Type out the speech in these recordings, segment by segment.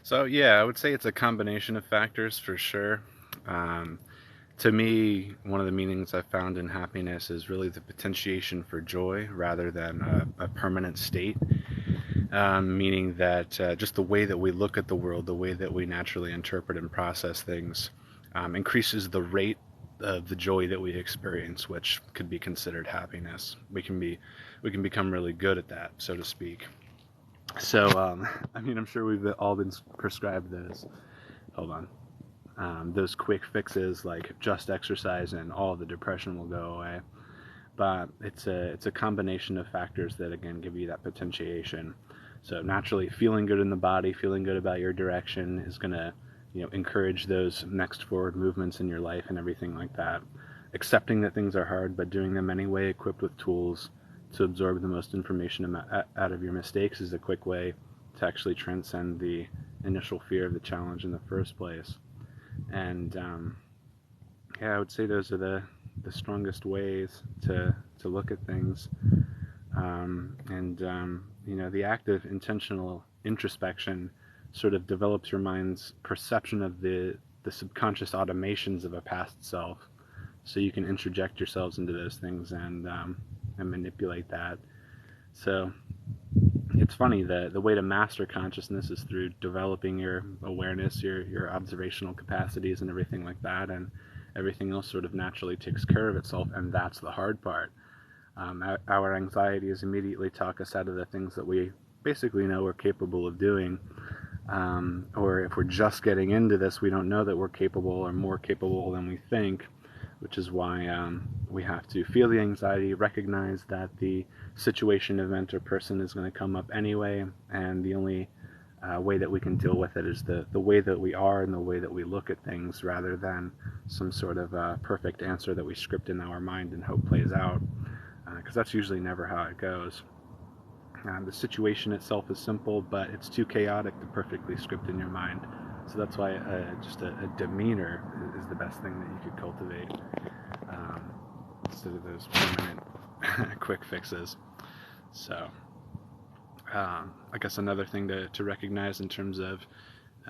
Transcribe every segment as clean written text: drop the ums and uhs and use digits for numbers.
So yeah, I would say it's a combination of factors for sure. Um, to me, one of the meanings I found in happiness is really the potentiation for joy rather than a permanent state. Meaning that just the way that we look at the world, the way that we naturally interpret and process things, increases the rate of the joy that we experience, which could be considered happiness. We can become really good at that, so to speak. So, I mean, I'm sure we've all been prescribed those. Hold on. Those quick fixes like just exercise and all the depression will go away. But it's a combination of factors that again give you that potentiation. So naturally, feeling good in the body, feeling good about your direction is gonna encourage those next forward movements in your life and everything like that. Accepting that things are hard, but doing them anyway, equipped with tools to absorb the most information out of your mistakes is a quick way to actually transcend the initial fear of the challenge in the first place. And yeah, I would say those are the strongest ways to look at things. The act of intentional introspection sort of develops your mind's perception of the subconscious automations of a past self, so you can interject yourselves into those things and manipulate that. So it's funny that the way to master consciousness is through developing your awareness, your observational capacities, and everything like that, and everything else sort of naturally takes care of itself, and that's the hard part. Our anxieties immediately talk us out of the things that we basically know we're capable of doing. Or if we're just getting into this, we don't know that we're capable or more capable than we think, which is why we have to feel the anxiety, recognize that the situation, event, or person is going to come up anyway, and the only way that we can deal with it is the way that we are and the way that we look at things rather than some sort of perfect answer that we script in our mind and hope plays out, because that's usually never how it goes. The situation itself is simple, but it's too chaotic to perfectly script in your mind. So that's why just a demeanor is the best thing that you could cultivate, um, instead of those permanent quick fixes. So I guess another thing to recognize in terms of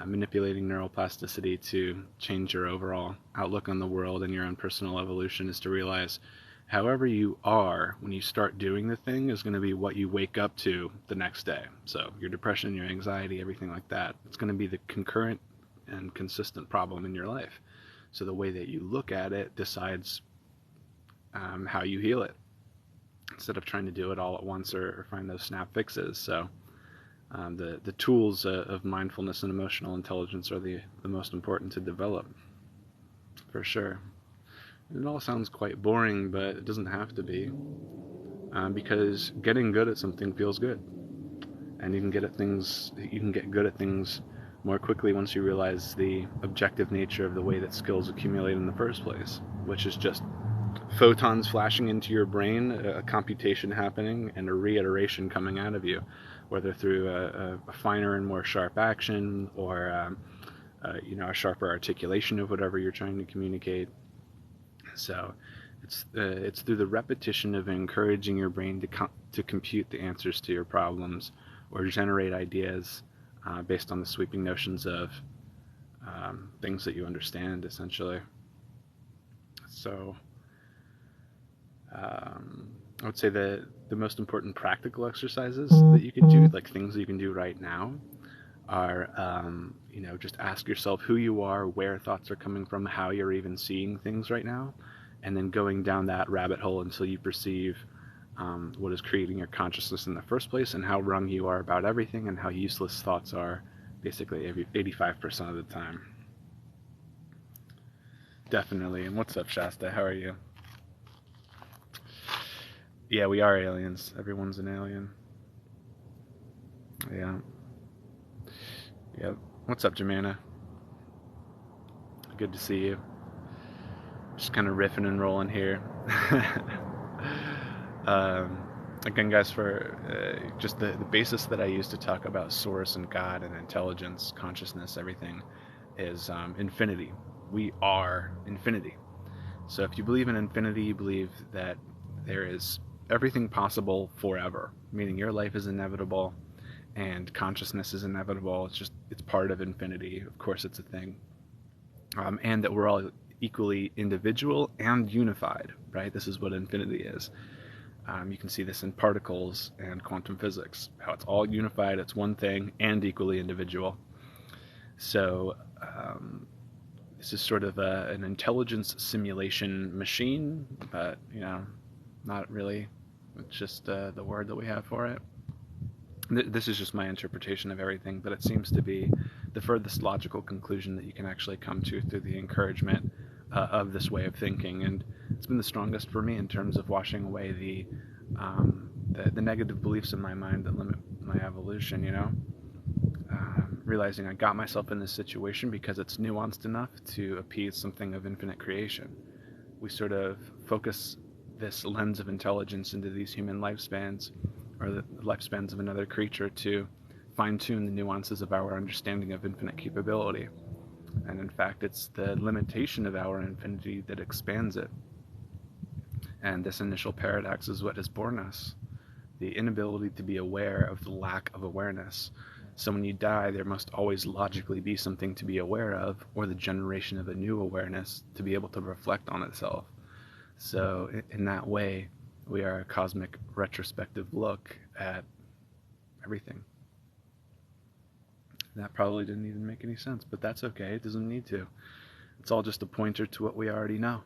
manipulating neuroplasticity to change your overall outlook on the world and your own personal evolution is to realize however you are when you start doing the thing is going to be what you wake up to the next day. So your depression, your anxiety, everything like that, it's going to be the concurrent and consistent problem in your life. So the way that you look at it decides how you heal it, instead of trying to do it all at once or find those snap fixes. So the tools of mindfulness and emotional intelligence are the most important to develop, for sure. It all sounds quite boring, but it doesn't have to be, because getting good at something feels good, and you can get good at things more quickly once you realize the objective nature of the way that skills accumulate in the first place, which is just photons flashing into your brain, a computation happening, and a reiteration coming out of you, whether through a finer and more sharp action or a sharper articulation of whatever you're trying to communicate. So it's through the repetition of encouraging your brain to compute the answers to your problems or generate ideas based on the sweeping notions of things that you understand, essentially. So I would say that the most important practical exercises that you can do, like things that you can do right now, are just ask yourself who you are, where thoughts are coming from, how you're even seeing things right now, and then going down that rabbit hole until you perceive what is creating your consciousness in the first place, and how wrong you are about everything, and how useless thoughts are basically 85% of the time. Definitely. And what's up, Shasta? How are you? Yeah, we are aliens. Everyone's an alien. Yeah. Yep. What's up, Jemana? Good to see you. Just kind of riffing and rolling here. Again, guys, for just the basis that I use to talk about source and God and intelligence, consciousness, everything is infinity. We are infinity. So if you believe in infinity, you believe that there is everything possible forever, meaning your life is inevitable, and consciousness is inevitable. It's part of infinity. Of course, it's a thing. And that we're all equally individual and unified, right? This is what infinity is. You can see this in particles and quantum physics, how it's all unified, it's one thing, and equally individual. So this is sort of an intelligence simulation machine, but, not really. It's just the word that we have for it. This is just my interpretation of everything, but it seems to be the furthest logical conclusion that you can actually come to through the encouragement of this way of thinking. And it's been the strongest for me in terms of washing away the negative beliefs in my mind that limit my evolution, realizing I got myself in this situation because it's nuanced enough to appease something of infinite creation. We sort of focus this lens of intelligence into these human lifespans, or the lifespans of another creature, to fine-tune the nuances of our understanding of infinite capability. And in fact, it's the limitation of our infinity that expands it. And this initial paradox is what has born us. The inability to be aware of the lack of awareness. So when you die, there must always logically be something to be aware of, or the generation of a new awareness to be able to reflect on itself. So in that way, we are a cosmic retrospective look at everything. That probably didn't even make any sense, but that's okay. It doesn't need to. It's all just a pointer to what we already know.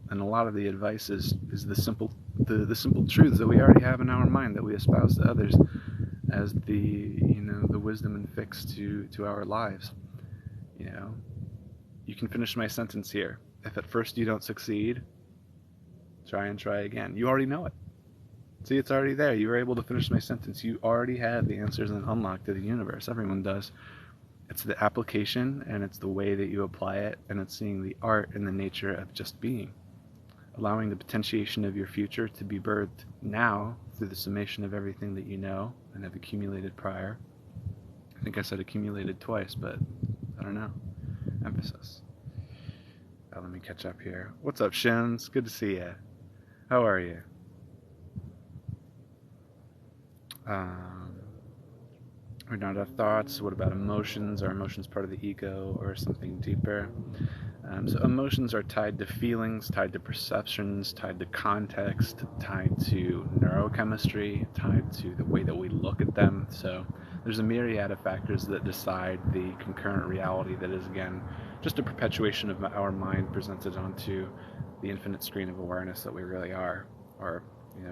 And a lot of the advice is the simple truths that we already have in our mind, that we espouse to others as the wisdom and fix to our lives. You can finish my sentence here. If at first you don't succeed, try and try again. You already know it. See, it's already there. You were able to finish my sentence. You already have the answers and unlock to the universe. Everyone does. It's the application, and it's the way that you apply it, and it's seeing the art in the nature of just being. Allowing the potentiation of your future to be birthed now through the summation of everything that you know and have accumulated prior. I think I said accumulated twice, but I don't know. Emphasis. Let me catch up here. What's up, Shins? Good to see you. How are you? We're not our thoughts. What about emotions? Are emotions part of the ego or something deeper? So emotions are tied to feelings, tied to perceptions, tied to context, tied to neurochemistry, tied to the way that we look at them. So there's a myriad of factors that decide the concurrent reality that is, again, just a perpetuation of our mind presented onto the infinite screen of awareness that we really are, or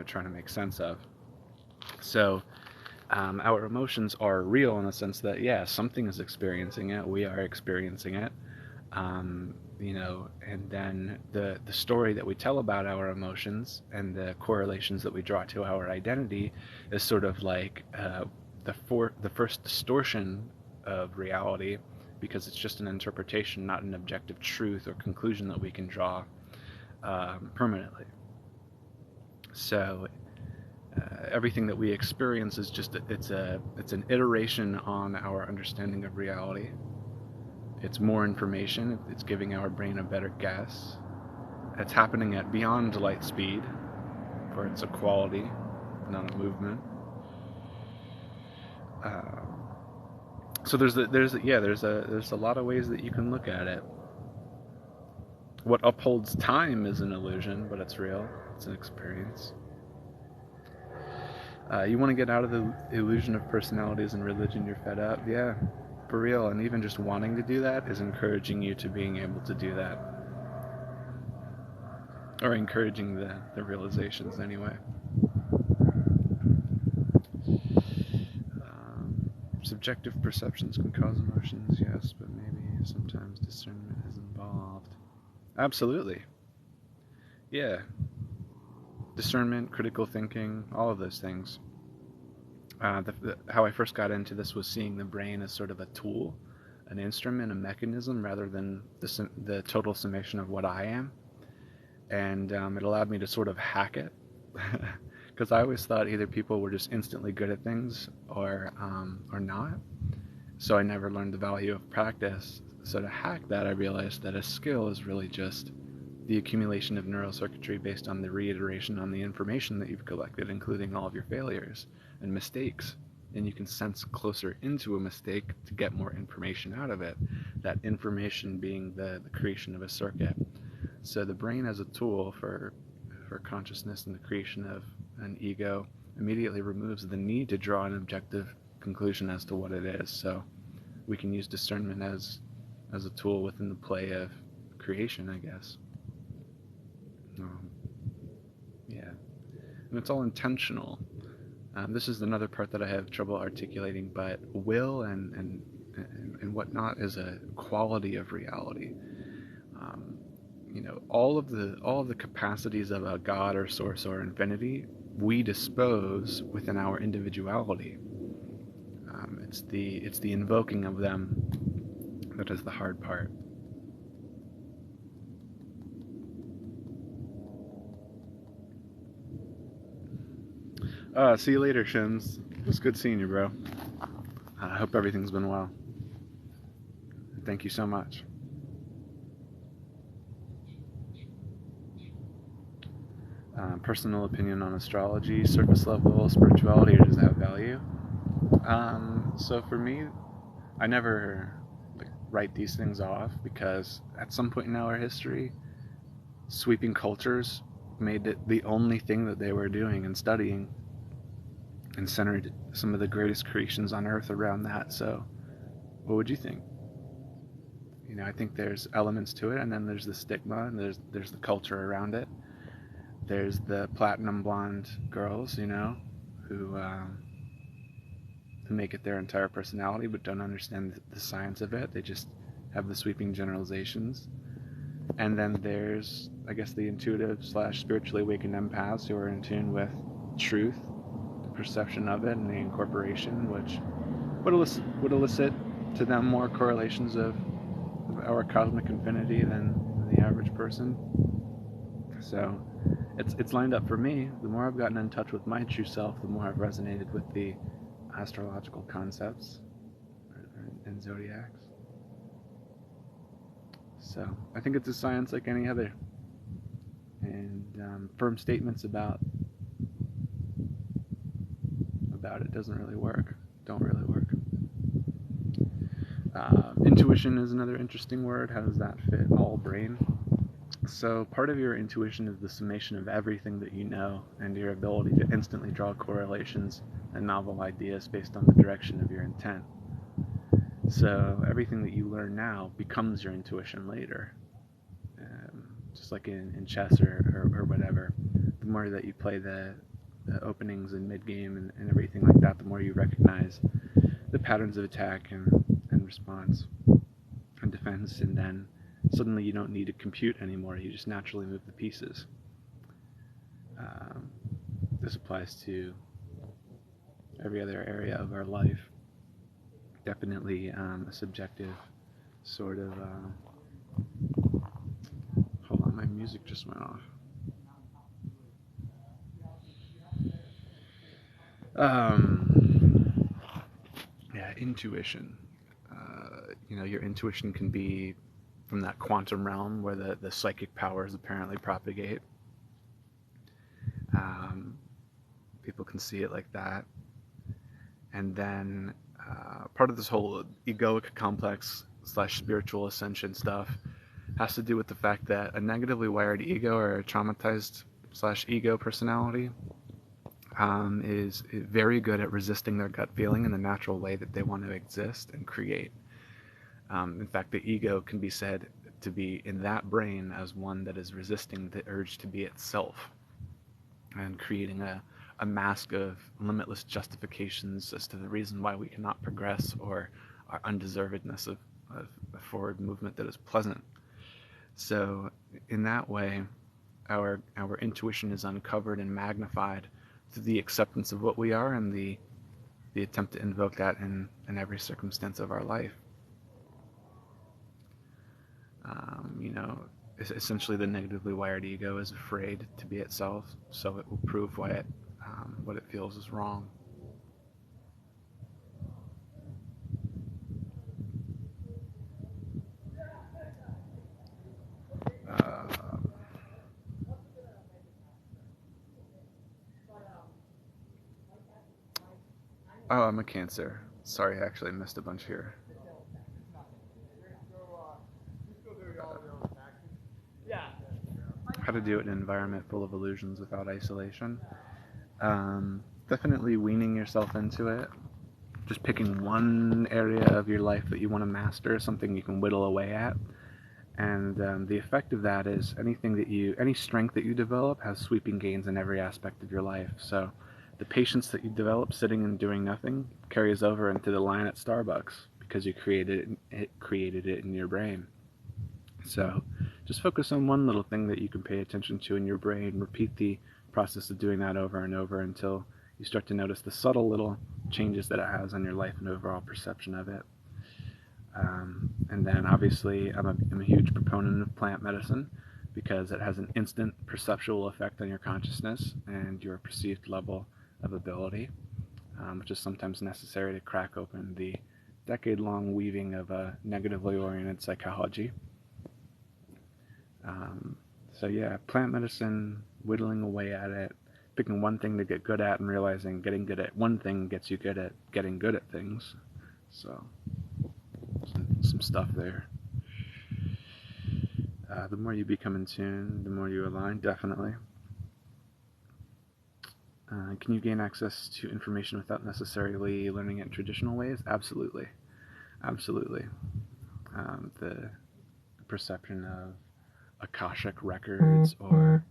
trying to make sense of. So our emotions are real in the sense that, yeah, something is experiencing it. We are experiencing it. And then the story that we tell about our emotions and the correlations that we draw to our identity is sort of like the first distortion of reality, because it's just an interpretation, not an objective truth or conclusion that we can draw permanently. So everything that we experience is just it's an iteration on our understanding of reality. It's more information. It's giving our brain a better guess. It's happening at beyond light speed, for it's a quality, not a movement. So there's a lot of ways that you can look at it. What upholds time is an illusion, but it's real. It's an experience. You want to get out of the illusion of personalities and religion. You're fed up. Yeah, for real. And even just wanting to do that is encouraging you to being able to do that, or encouraging the realizations anyway. Subjective perceptions can cause emotions, yes, but maybe sometimes discernment is involved. Absolutely. Yeah. Discernment, critical thinking, all of those things. How I first got into this was seeing the brain as sort of a tool, an instrument, a mechanism, rather than the total summation of what I am. And it allowed me to sort of hack it, because I always thought either people were just instantly good at things or not. So I never learned the value of practice. So to hack that, I realized that a skill is really just the accumulation of neural circuitry based on the reiteration on the information that you've collected, including all of your failures and mistakes. and you can sense closer into a mistake to get more information out of it. That information being the creation of a circuit. So the brain as a tool for consciousness and the creation of an ego immediately removes the need to draw an objective conclusion as to what it is. So we can use discernment as a tool within the play of creation, I guess. Yeah, and it's all intentional. This is another part that I have trouble articulating, but will and whatnot is a quality of reality. All of the capacities of a God or source or infinity we dispose within our individuality. It's the invoking of them that is the hard part. See you later, Shims. It was good seeing you, bro. I hope everything's been well. Thank you so much. Personal opinion on astrology, surface level spirituality, or does it have value? So for me, I never write these things off, because at some point in our history, sweeping cultures made it the only thing that they were doing and studying, and centered some of the greatest creations on earth around that. So what would you think? I think there's elements to it, and then there's the stigma, and there's the culture around it. There's the platinum blonde girls, who make it their entire personality but don't understand the science of it. They just have the sweeping generalizations. And then there's, I guess, the intuitive / spiritually awakened empaths who are in tune with truth, the perception of it, and the incorporation, which would elicit to them more correlations of our cosmic infinity than the average person. So it's lined up for me. The more I've gotten in touch with my true self, the more I've resonated with the astrological concepts and zodiacs. So I think it's a science like any other, and firm statements about it don't really work. Intuition is another interesting word. How does that fit all brain? So part of your intuition is the summation of everything that you know, and your ability to instantly draw correlations and novel ideas based on the direction of your intent. So everything that you learn now becomes your intuition later. Just like in chess or whatever. The more that you play the openings and mid-game and everything like that, the more you recognize the patterns of attack and response and defense, and then suddenly you don't need to compute anymore. You just naturally move the pieces. This applies to every other area of our life. Definitely a subjective sort of... hold on, my music just went off. Yeah, intuition. Your intuition can be from that quantum realm where the psychic powers apparently propagate. People can see it like that. And then part of this whole egoic complex / spiritual ascension stuff has to do with the fact that a negatively wired ego or a traumatized / ego personality is very good at resisting their gut feeling in the natural way that they want to exist and create. In fact, the ego can be said to be in that brain as one that is resisting the urge to be itself and creating a mask of limitless justifications as to the reason why we cannot progress, or our undeservedness of a forward movement that is pleasant. So in that way, our intuition is uncovered and magnified through the acceptance of what we are and the attempt to invoke that in every circumstance of our life. Essentially the negatively wired ego is afraid to be itself, so it will prove what it feels is wrong. Oh, I'm a Cancer. Sorry, I actually missed a bunch here. How to do it in an environment full of illusions without isolation. Definitely weaning yourself into it. Just picking one area of your life that you want to master, something you can whittle away at. And the effect of that is any strength that you develop has sweeping gains in every aspect of your life. So the patience that you develop sitting and doing nothing carries over into the line at Starbucks because you created it in your brain. So just focus on one little thing that you can pay attention to in your brain. Repeat the process of doing that over and over until you start to notice the subtle little changes that it has on your life and overall perception of it. And then obviously I'm a huge proponent of plant medicine because it has an instant perceptual effect on your consciousness and your perceived level of ability, which is sometimes necessary to crack open the decade-long weaving of a negatively oriented psychology. So yeah, plant medicine, whittling away at it, picking one thing to get good at and realizing getting good at one thing gets you good at getting good at things. So some stuff there. The more you become in tune, the more you align, definitely. Can you gain access to information without necessarily learning it in traditional ways? Absolutely. Absolutely. The perception of Akashic records or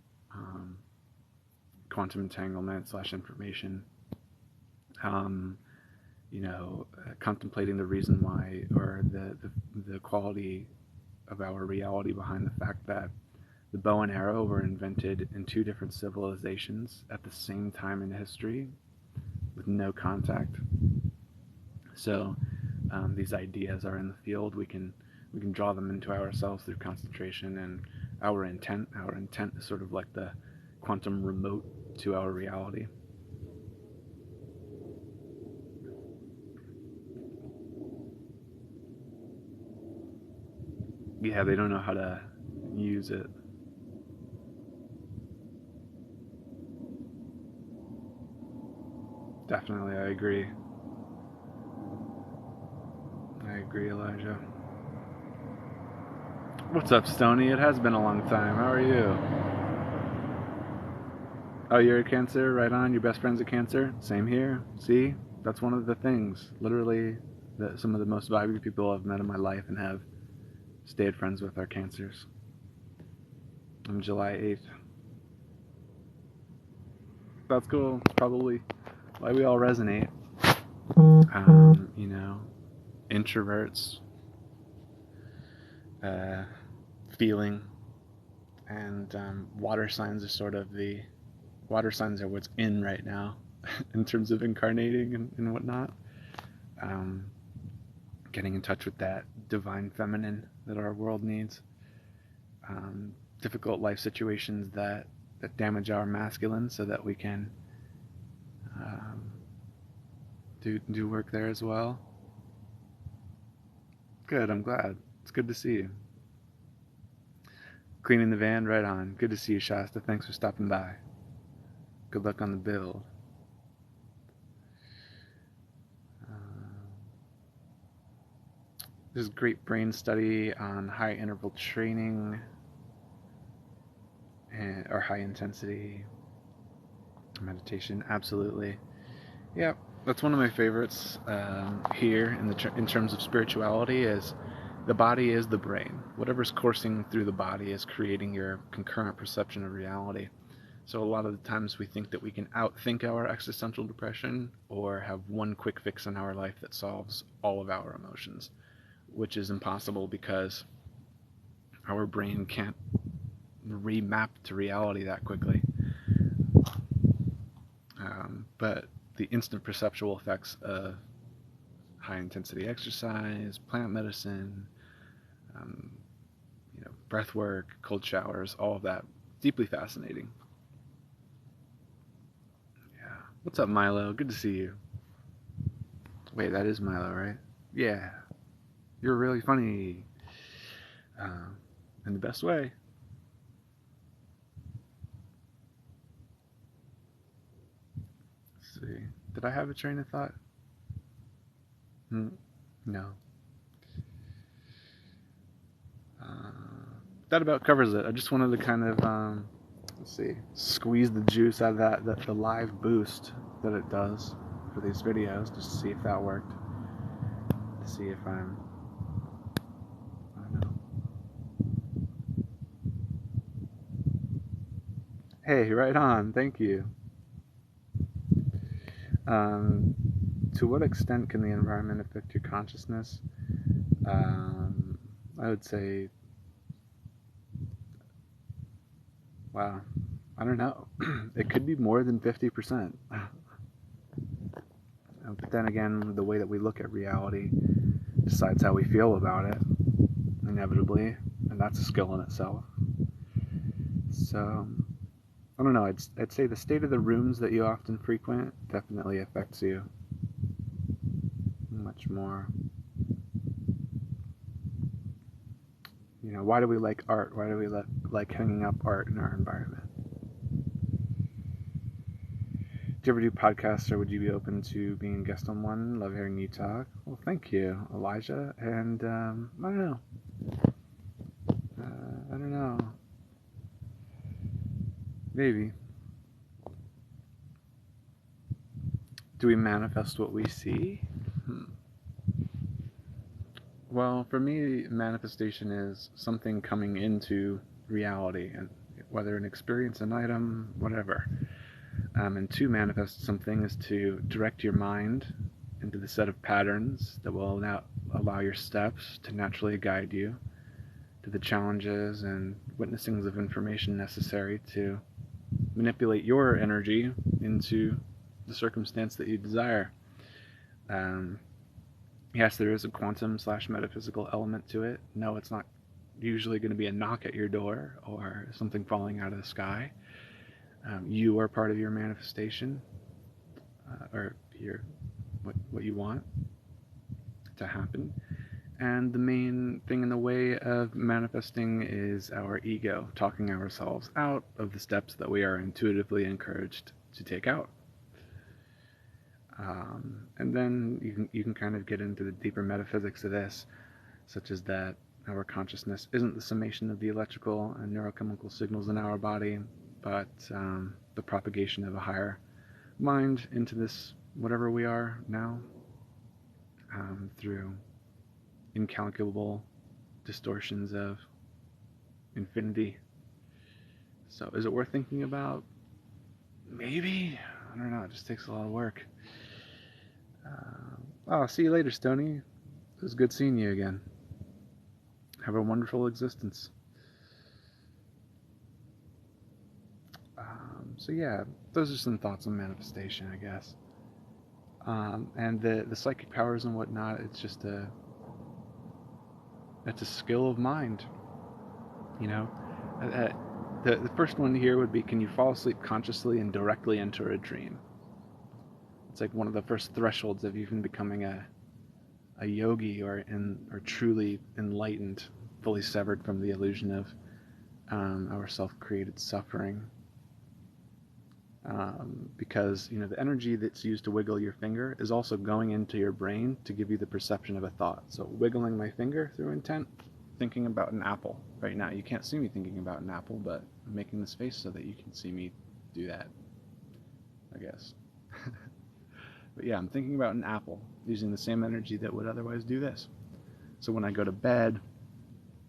quantum entanglement / information, contemplating the reason why or the quality of our reality behind the fact that the bow and arrow were invented in two different civilizations at the same time in history with no contact. So these ideas are in the field. We can draw them into ourselves through concentration and our intent. Our intent is sort of like the quantum remote to our reality. Yeah, they don't know how to use it. Definitely, I agree. I agree, Elijah. What's up, Stony? It has been a long time. How are you? Oh, you're a Cancer? Right on. Your best friend's a Cancer? Same here. See? That's one of the things. Literally, some of the most valuable people I've met in my life and have stayed friends with are Cancers. I'm July 8th. That's cool. Probably why we all resonate. Introverts, feeling, and water signs are sort of water signs are what's in right now in terms of incarnating and whatnot. Getting in touch with that divine feminine that our world needs. Difficult life situations that damage our masculine so that we can do work there as well. Good, I'm glad. It's good to see you. Cleaning the van, right on. Good to see you, Shasta. Thanks for stopping by. Good luck on the build. There's a great brain study on high interval training or high intensity meditation. Absolutely. Yeah, that's one of my favorites here in terms of spirituality is the body is the brain. Whatever's coursing through the body is creating your concurrent perception of reality. So a lot of the times we think that we can outthink our existential depression or have one quick fix in our life that solves all of our emotions, which is impossible because our brain can't remap to reality that quickly. But the instant perceptual effects of high intensity exercise, plant medicine, breath work, cold showers, all of that, deeply fascinating. Yeah. What's up, Milo? Good to see you. Wait, that is Milo, right? Yeah. You're really funny. In the best way. Let's see. Did I have a train of thought? No. That about covers it. I just wanted to kind of, let's see, squeeze the juice out of the live boost that it does for these videos, just to see if that worked. To see if I don't know. Hey, right on. Thank you. To what extent can the environment affect your consciousness? I would say, wow, I don't know. It could be more than 50%. But then again, the way that we look at reality decides how we feel about it, inevitably, and that's a skill in itself. So, I don't know, I'd say the state of the rooms that you often frequent definitely affects you much more. You know, why do we like art? Why do we like hanging up art in our environment? Do you ever do podcasts, or would you be open to being a guest on one? Love hearing you talk. Well, thank you, Elijah. And I don't know. I don't know. Maybe. Do we manifest what we see? Well, for me, manifestation is something coming into reality, and whether an experience, an item, whatever. And to manifest something is to direct your mind into the set of patterns that will allow your steps to naturally guide you to the challenges and witnessings of information necessary to manipulate your energy into the circumstance that you desire. Yes, there is a quantum/metaphysical element to it. No, it's not usually going to be a knock at your door or something falling out of the sky. You are part of your manifestation, or what you want to happen. And the main thing in the way of manifesting is our ego, talking ourselves out of the steps that we are intuitively encouraged to take out. And then you can kind of get into the deeper metaphysics of this, such as that our consciousness isn't the summation of the electrical and neurochemical signals in our body, but the propagation of a higher mind into this whatever we are now, through incalculable distortions of infinity. So is it worth thinking about? Maybe. I don't know. It just takes a lot of work. Oh, see you later, Stony. It was good seeing you again. Have a wonderful existence. So yeah, those are some thoughts on manifestation, I guess. And the psychic powers and whatnot, it's a skill of mind. You know, the first one here would be, can you fall asleep consciously and directly enter a dream? It's like one of the first thresholds of even becoming a yogi or truly enlightened, fully severed from the illusion of our self-created suffering. Because the energy that's used to wiggle your finger is also going into your brain to give you the perception of a thought. So wiggling my finger through intent, thinking about an apple right now. You can't see me thinking about an apple, but I'm making this face so that you can see me do that, I guess. But yeah, I'm thinking about an apple using the same energy that would otherwise do this. So when I go to bed,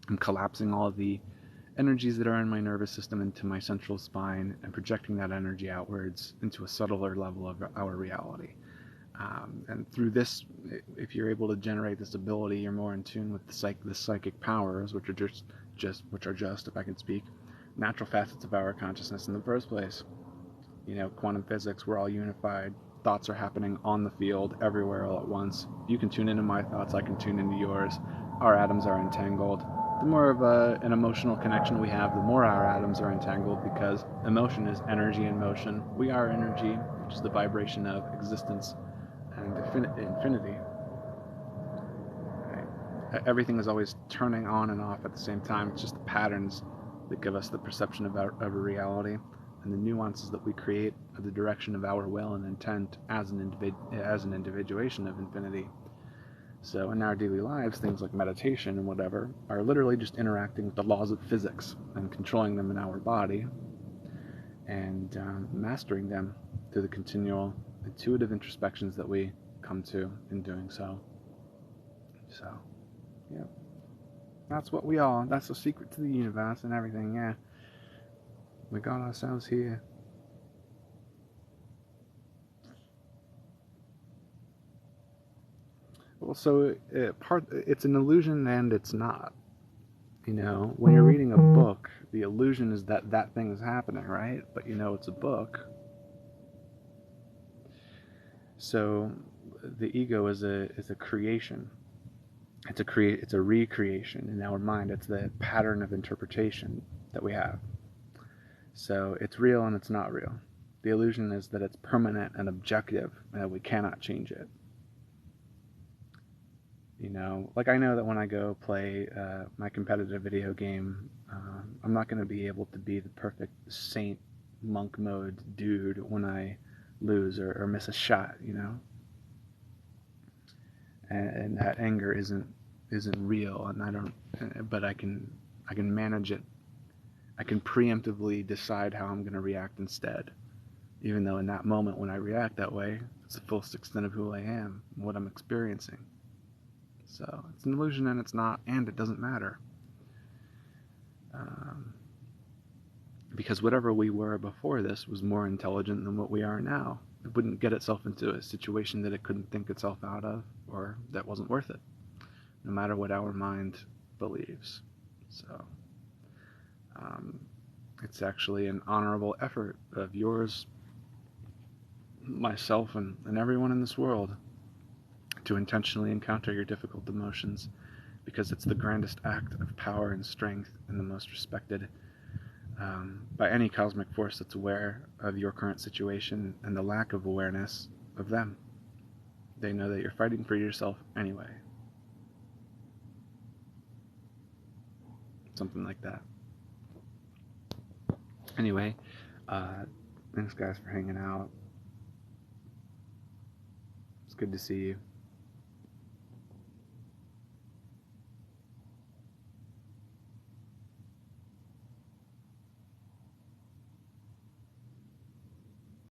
I'm collapsing all of the energies that are in my nervous system into my central spine and projecting that energy outwards into a subtler level of our reality. And through this, if you're able to generate this ability, you're more in tune with the psychic powers, which are just, if I can speak, natural facets of our consciousness in the first place. Quantum physics, we're all unified. Thoughts are happening on the field, everywhere, all at once. You can tune into my thoughts, I can tune into yours. Our atoms are entangled. The more of an emotional connection we have, the more our atoms are entangled, because emotion is energy in motion. We are energy, which is the vibration of existence and infinity. Right? Everything is always turning on and off at the same time. It's just the patterns that give us the perception of a reality, and the nuances that we create are the direction of our will and intent as an individuation of infinity. So in our daily lives, things like meditation and whatever are literally just interacting with the laws of physics and controlling them in our body, and mastering them through the continual intuitive introspections that we come to in doing so. So, yeah, that's what we are. That's the secret to the universe and everything, yeah. We got ourselves here. Well, so it's an illusion and it's not. You know, when you're reading a book, the illusion is that that thing is happening, right? But you know it's a book. So the ego is a creation. It's a recreation in our mind. It's the pattern of interpretation that we have. So it's real and it's not real. The illusion is that it's permanent and objective and that we cannot change it. You know, like I know that when I go play my competitive video game, I'm not going to be able to be the perfect saint monk mode dude when I lose or miss a shot, you know. And that anger isn't real, and I don't. But I can manage it. I can preemptively decide how I'm going to react instead, even though in that moment when I react that way, it's the fullest extent of who I am, and what I'm experiencing. So it's an illusion and it's not, and it doesn't matter. Because whatever we were before this was more intelligent than what we are now. It wouldn't get itself into a situation that it couldn't think itself out of, or that wasn't worth it, no matter what our mind believes. So it's actually an honorable effort of yours, myself, and everyone in this world to intentionally encounter your difficult emotions, because it's the grandest act of power and strength and the most respected by any cosmic force that's aware of your current situation and the lack of awareness of them. They know that you're fighting for yourself anyway. Something like that. Anyway, thanks guys for hanging out. It's good to see you.